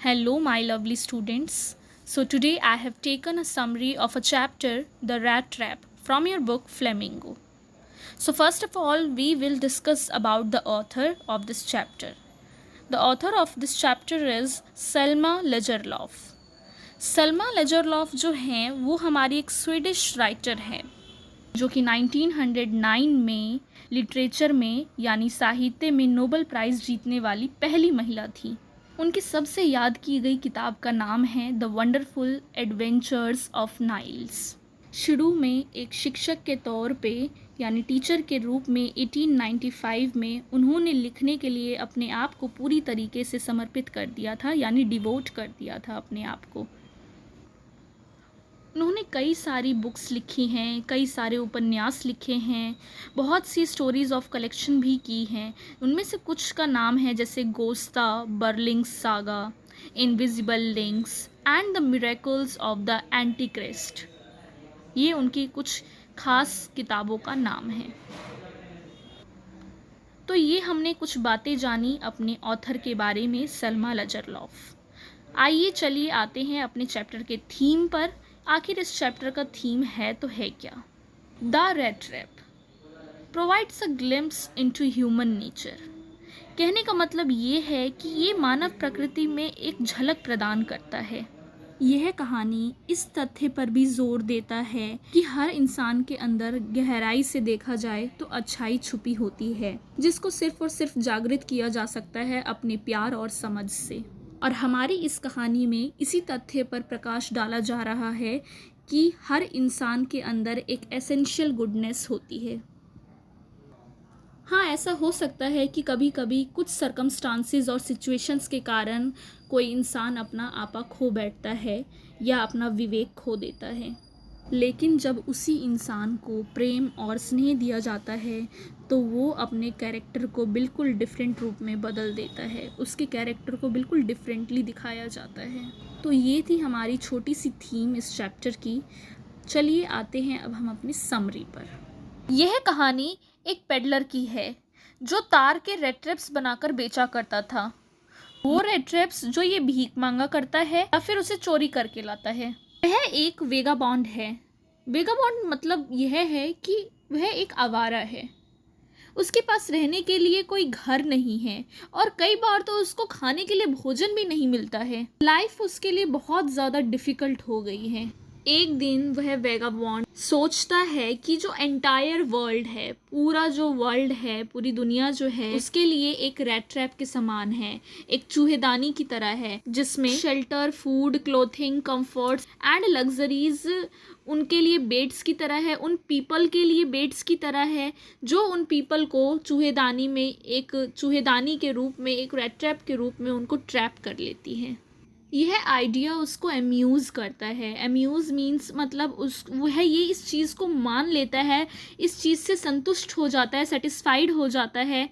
Hello, my lovely students. So, today I have taken a summary of a chapter, The Rat Trap, from your book Flamingo. So, first of all, we will discuss about the author of this chapter. The author of this chapter is Selma Lagerlöf. सल्मा लेजरलॉफ जो हैं वो हमारी एक Swedish writer हैं जो कि 1909 में literature में यानी साहित्य में नोबेल प्राइज़ जीतने वाली पहली महिला थी। उनकी सबसे याद की गई किताब का नाम है the wonderful adventures of Niles. शुरू में एक शिक्षक के तौर पे यानी टीचर के रूप में 1895 में उन्होंने लिखने के लिए अपने आप को पूरी तरीके से समर्पित कर दिया था यानी डिवोट कर दिया था अपने आप को। उन्होंने कई सारी बुक्स लिखी हैं, कई सारे उपन्यास लिखे हैं, बहुत सी स्टोरीज़ ऑफ कलेक्शन भी की हैं। उनमें से कुछ का नाम है जैसे Gosta, Berling's saga, invisible links and the miracles of the antichrist. ये उनकी कुछ खास किताबों का नाम है। तो ये हमने कुछ बातें जानी अपने ऑथर के बारे में, सल्मा लेजरलॉफ। आइए चलिए आते हैं अपने चैप्टर के थीम पर। आखिर इस चैप्टर का थीम है तो है क्या? The rat trap provides a glimpse into human nature. कहने का मतलब ये है कि ये मानव प्रकृति में एक झलक प्रदान करता है। यह कहानी इस तथ्य पर भी जोर देता है कि हर इंसान के अंदर गहराई से देखा जाए तो अच्छाई छुपी होती है, जिसको सिर्फ और सिर्फ जागृत किया जा सकता है अपने प्यार और समझ से। और हमारी इस कहानी में इसी तथ्य पर प्रकाश डाला जा रहा है कि हर इंसान के अंदर एक एसेंशियल गुडनेस होती है। हाँ, ऐसा हो सकता है कि कभी कभी कुछ सर्कमस्टांसेस और सिचुएशंस के कारण कोई इंसान अपना आपा खो बैठता है या अपना विवेक खो देता है, लेकिन जब उसी इंसान को प्रेम और स्नेह दिया जाता है तो वो अपने कैरेक्टर को बिल्कुल डिफरेंट रूप में बदल देता है, उसके कैरेक्टर को बिल्कुल डिफरेंटली दिखाया जाता है। तो ये थी हमारी छोटी सी थीम इस चैप्टर की। चलिए आते हैं अब हम अपनी समरी पर। यह कहानी एक पेडलर की है जो तार के रेड ट्रैप्स बनाकर बेचा करता था। वो रेड ट्रैप्स जो ये भीख मांगा करता है या फिर उसे चोरी करके लाता है। वह एक वेगाबॉन्ड है। वेगाबॉन्ड मतलब यह है कि वह एक आवारा है। उसके पास रहने के लिए कोई घर नहीं है और कई बार तो उसको खाने के लिए भोजन भी नहीं मिलता है। लाइफ उसके लिए बहुत ज़्यादा डिफ़िकल्ट हो गई है। एक दिन वह वेगाबॉन्ड सोचता है कि जो एंटायर वर्ल्ड है, पूरा जो वर्ल्ड है, पूरी दुनिया जो है, उसके लिए एक रैट ट्रैप के समान है, एक चूहेदानी की तरह है, जिसमें shelter, food, clothing, comforts and luxuries उनके लिए बेड्स की तरह है, उन पीपल के लिए बेड्स की तरह है, जो उन पीपल को चूहेदानी में एक चूहेदानी के रूप में, एक रैट ट्रैप के रूप में उनको ट्रैप कर लेती है। यह आइडिया उसको अम्यूज़ करता है। अम्यूज़ मीन्स मतलब वह ये इस चीज़ को मान लेता है, इस चीज़ से संतुष्ट हो जाता है, सेटिस्फाइड हो जाता है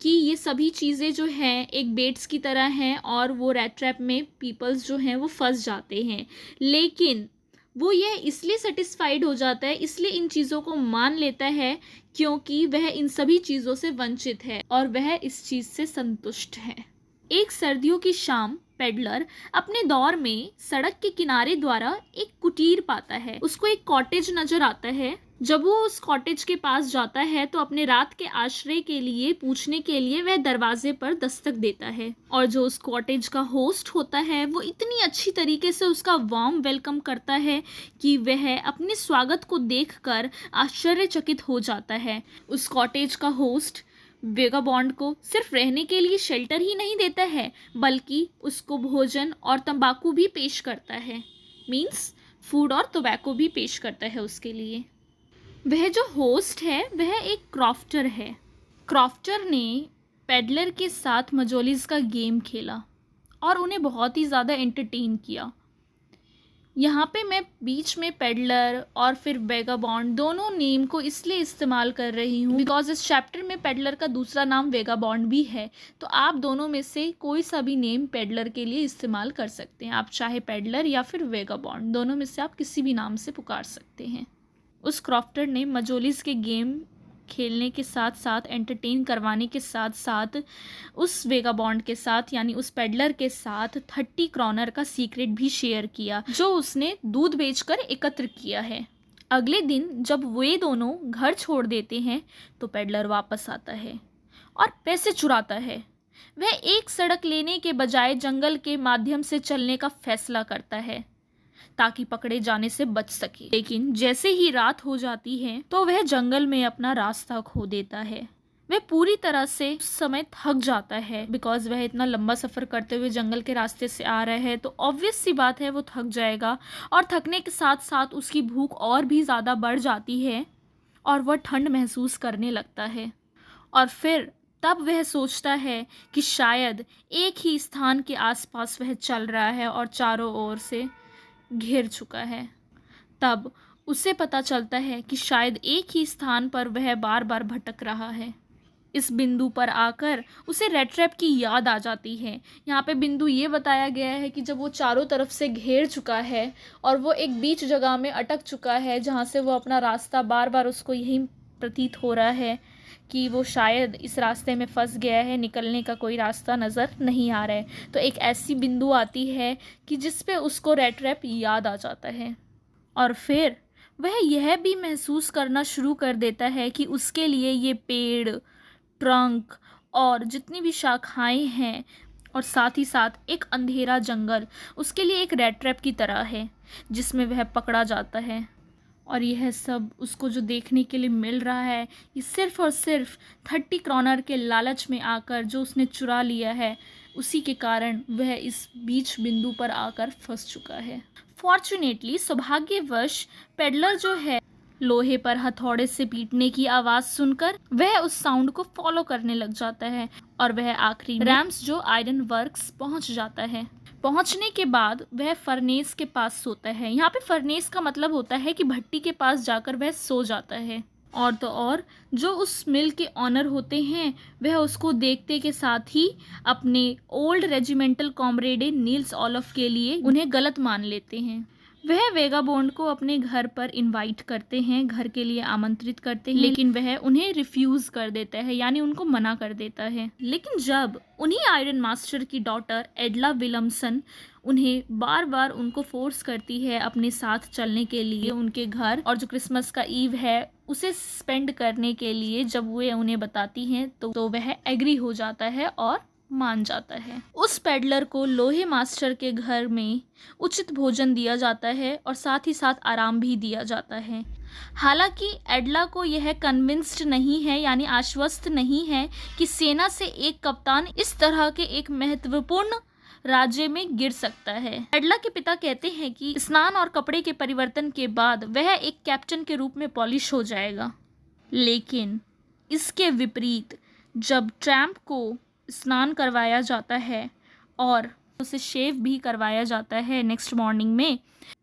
कि ये सभी चीज़ें जो हैं एक बेड्स की तरह हैं और वो रैट ट्रैप में पीपल्स जो हैं वो फंस जाते हैं। लेकिन वो यह इसलिए सेटिस्फाइड हो जाता है, इसलिए इन चीज़ों को मान लेता है क्योंकि वह इन सभी चीज़ों से वंचित है और वह इस चीज़ से संतुष्ट है। एक सर्दियों की शाम पेडलर अपने दौर में सड़क के किनारे द्वारा एक कुटीर पाता है। उसको एक कॉटेज नजर आता है। जब वो उस कॉटेज के पास जाता है तो अपने रात के आश्रय के लिए पूछने के लिए वह दरवाजे पर दस्तक देता है और जो उस कॉटेज का होस्ट होता है वो इतनी अच्छी तरीके से उसका वार्म वेलकम करता है कि वह अपने स्वागत को देखकर आश्चर्यचकित हो जाता है। उस कॉटेज का होस्ट वेगाबॉन्ड को सिर्फ रहने के लिए शेल्टर ही नहीं देता है बल्कि उसको भोजन और तंबाकू भी पेश करता है। मीन्स फूड और टोबैको भी पेश करता है उसके लिए। वह जो होस्ट है वह एक क्रॉफ्टर है। क्रॉफ्टर ने पेडलर के साथ मजोलिस का गेम खेला और उन्हें बहुत ही ज़्यादा एंटरटेन किया। यहाँ पे मैं बीच में पेडलर और फिर वेगाबॉन्ड दोनों नेम को इसलिए इस्तेमाल कर रही हूँ बिकॉज इस चैप्टर में पेडलर का दूसरा नाम वेगाबॉन्ड भी है। तो आप दोनों में से कोई सा भी नेम पेडलर के लिए इस्तेमाल कर सकते हैं। आप चाहे पेडलर या फिर वेगाबॉन्ड, दोनों में से आप किसी भी नाम से पुकार सकते हैं। उस क्रॉफ्टर ने मजोलिस के गेम खेलने के साथ साथ, एंटरटेन करवाने के साथ साथ उस वेगाबॉन्ड के साथ यानी उस पेडलर के साथ 30 क्रॉनर का सीक्रेट भी शेयर किया जो उसने दूध बेचकर एकत्र किया है। अगले दिन जब वे दोनों घर छोड़ देते हैं तो पेडलर वापस आता है और पैसे चुराता है। वह एक सड़क लेने के बजाय जंगल के माध्यम से चलने का फैसला करता है ताकि पकड़े जाने से बच सके। लेकिन जैसे ही रात हो जाती है तो वह जंगल में अपना रास्ता खो देता है। वह पूरी तरह से उस समय थक जाता है बिकॉज वह इतना लंबा सफ़र करते हुए जंगल के रास्ते से आ रहा है, तो ऑब्वियस सी बात है वो थक जाएगा। और थकने के साथ साथ उसकी भूख और भी ज़्यादा बढ़ जाती है और वह ठंड महसूस करने लगता है। और फिर तब वह सोचता है कि शायद एक ही स्थान के आसपास वह चल रहा है और चारों ओर से घिर चुका है। तब उसे पता चलता है कि शायद एक ही स्थान पर वह बार बार भटक रहा है। इस बिंदु पर आकर उसे रेड ट्रैप की याद आ जाती है। यहाँ पे बिंदु ये बताया गया है कि जब वो चारों तरफ से घेर चुका है और वो एक बीच जगह में अटक चुका है जहाँ से वो अपना रास्ता बार बार उसको यही प्रतीत हो रहा है कि वो शायद इस रास्ते में फंस गया है, निकलने का कोई रास्ता नज़र नहीं आ रहा है। तो एक ऐसी बिंदु आती है कि जिस पे उसको रेड ट्रैप याद आ जाता है और फिर वह यह भी महसूस करना शुरू कर देता है कि उसके लिए ये पेड़, ट्रंक और जितनी भी शाखाएं हैं और साथ ही साथ एक अंधेरा जंगल उसके लिए एक रेड ट्रैप की तरह है जिसमें वह पकड़ा जाता है। और यह सब उसको जो देखने के लिए मिल रहा है ये सिर्फ़ और सिर्फ 30 क्रॉनर के लालच में आकर जो उसने चुरा लिया है, उसी के कारण वह इस बीच बिंदु पर आकर फंस चुका है। फॉर्चुनेटली, सौभाग्यवश, पेडलर जो है लोहे पर हथौड़े से पीटने की आवाज़ सुनकर वह उस साउंड को फॉलो करने लग जाता है और वह आखिरी रैम्स जो आयरन वर्क्स पहुंच जाता है। पहुंचने के बाद वह फर्नेस के पास सोता है। यहाँ पे फर्नेस का मतलब होता है कि भट्टी के पास जाकर वह सो जाता है। और तो और जो उस मिल के ऑनर होते हैं वह उसको देखते के साथ ही अपने ओल्ड रेजिमेंटल कॉमरेडे नील्स ओलफ के लिए उन्हें गलत मान लेते हैं। वह वेगाबॉन्ड को अपने घर पर इनवाइट करते हैं, घर के लिए आमंत्रित करते हैं, लेकिन वह उन्हें रिफ्यूज़ कर देता है यानी उनको मना कर देता है। लेकिन जब उन्हीं आयरन मास्टर की डॉटर एडला विलमसन उन्हें बार बार उनको फोर्स करती है अपने साथ चलने के लिए उनके घर और जो क्रिसमस का ईव है उसे स्पेंड करने के लिए, जब वे उन्हें बताती हैं तो वह एग्री हो जाता है और मान जाता है। उस पेडलर को लोहे मास्टर के घर में उचित भोजन दिया जाता है और साथ ही साथ आराम भी दिया जाता है। हालांकि एडला को यह कन्विंस्ड नहीं है यानी आश्वस्त नहीं है कि सेना से एक कप्तान इस तरह के एक महत्वपूर्ण राज्य में गिर सकता है। एडला के पिता कहते हैं कि स्नान और कपड़े के परिवर्तन के बाद वह एक कैप्टन के रूप में पॉलिश हो जाएगा। लेकिन इसके विपरीत जब ट्रैम्प को स्नान करवाया जाता है और उसे शेव भी करवाया जाता है नेक्स्ट मॉर्निंग में,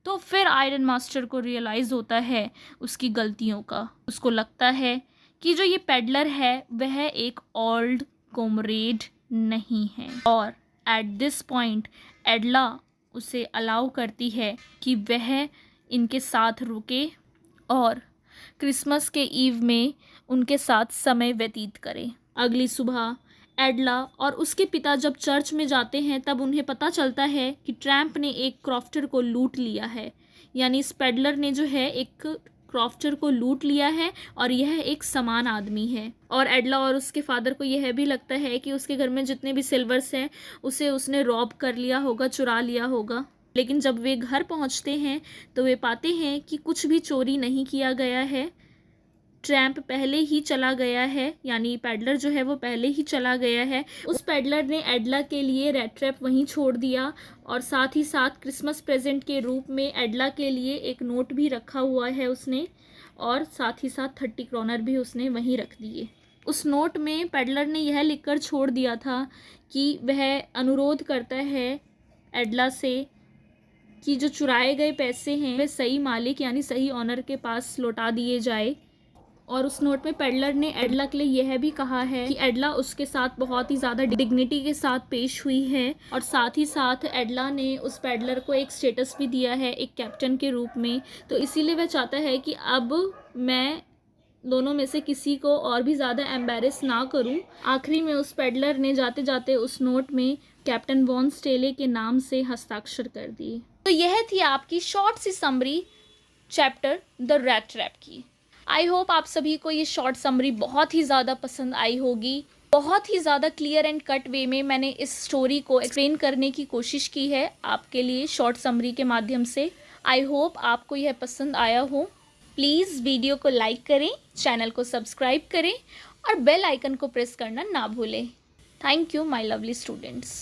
तो फिर आयरन मास्टर को रियलाइज़ होता है उसकी गलतियों का। उसको लगता है कि जो ये पेडलर है वह एक ओल्ड कॉमरेड नहीं है और एट दिस पॉइंट एडला उसे अलाउ करती है कि वह इनके साथ रुके और क्रिसमस के ईव में उनके साथ समय व्यतीत करे। अगली सुबह एडला और उसके पिता जब चर्च में जाते हैं तब उन्हें पता चलता है कि ट्रैम्प ने एक क्रॉफ्टर को लूट लिया है, यानी इस पेडलर ने जो है एक क्रॉफ्टर को लूट लिया है और यह एक समान आदमी है। और एडला और उसके फादर को यह भी लगता है कि उसके घर में जितने भी सिल्वर्स हैं उसे उसने रॉब कर लिया होगा, चुरा लिया होगा। लेकिन जब वे घर पहुंचते हैं तो वे पाते हैं कि कुछ भी चोरी नहीं किया गया है। ट्रैम्प पहले ही चला गया है, यानी पेडलर जो है वो पहले ही चला गया है। उस पेडलर ने एडला के लिए रेड ट्रैप वहीं छोड़ दिया और साथ ही साथ क्रिसमस प्रेजेंट के रूप में एडला के लिए एक नोट भी रखा हुआ है उसने, और साथ ही साथ 30 क्रॉनर भी उसने वहीं रख दिए। उस नोट में पेडलर ने यह लिखकर छोड़ दिया था कि वह अनुरोध करता है एडला से कि जो चुराए गए पैसे हैं वह सही मालिक यानी सही ऑनर के पास लौटा दिए जाए। और उस नोट में पेडलर ने एडला के लिए यह भी कहा है कि एडला उसके साथ बहुत ही ज़्यादा डिग्निटी के साथ पेश हुई है और साथ ही साथ एडला ने उस पेडलर को एक स्टेटस भी दिया है एक कैप्टन के रूप में। तो इसीलिए वह चाहता है कि अब मैं दोनों में से किसी को और भी ज़्यादा एम्बेरस ना करूं। आखिरी में उस पेडलर ने जाते जाते उस नोट में कैप्टन वॉन स्टेले के नाम से हस्ताक्षर कर दिए। तो यह थी आपकी शॉर्ट सी summary chapter the rat trap की। आई होप आप सभी को ये शॉर्ट समरी बहुत ही ज़्यादा पसंद आई होगी। बहुत ही ज़्यादा क्लियर एंड कट वे में मैंने इस स्टोरी को एक्सप्लेन करने की कोशिश की है आपके लिए शॉर्ट समरी के माध्यम से। आई होप आपको यह पसंद आया हो। प्लीज़ वीडियो को लाइक करें, चैनल को सब्सक्राइब करें और बेल आइकन को प्रेस करना ना भूलें। Thank you my lovely students.